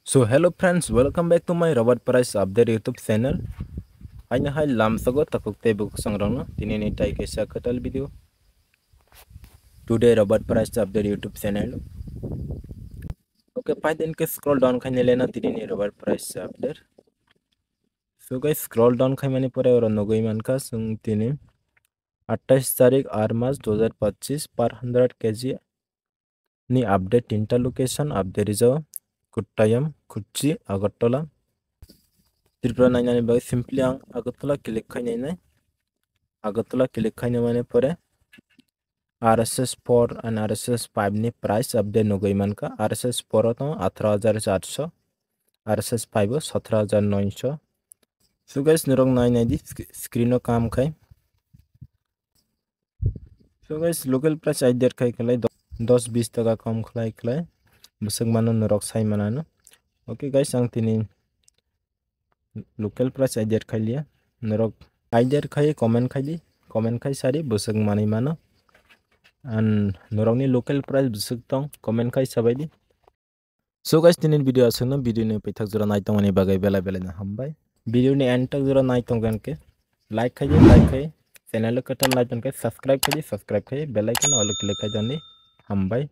So hello friends, welcome back to my Robert Price update YouTube channel. Aina hai lamsago takuk te buk sangrangno tinini tai kaisa katal video. Today Robert Price update YouTube channel. Okay, pai den ke scroll down khai lena tinini Robert Price update. So guys scroll down khai mani pore ora nogoi manka sung tini 28 तारीख 8 मार्च 2025 पर 100 kg ni update tinta location update is Kuttayam, Kochi, Agartala. Tripura nainani bagi simply ang Agartala click khai Agartala click khai mane pore RSS 4 and RSS 5 ni price update nogoi manka RSS 4 to 18400 RSS 5 17900. So guys nirong nai di screen no kam khai. So guys local price idea khai khlai 10-20 taka kam khlai busuk mano nirok sai manano. Okay guys ang tini local price idea khai liya nirok idea khai comment khai sari busuk mani mano and norongni local price busuk tong comment khai sabai. So guys tinin video asana video ni pithak jora nai tong ani bagai bela na hambai video ni end tak jora nai tong ganke like khai channel ko tal nai tong ke subscribe khai bell icon all click khai jani hambai.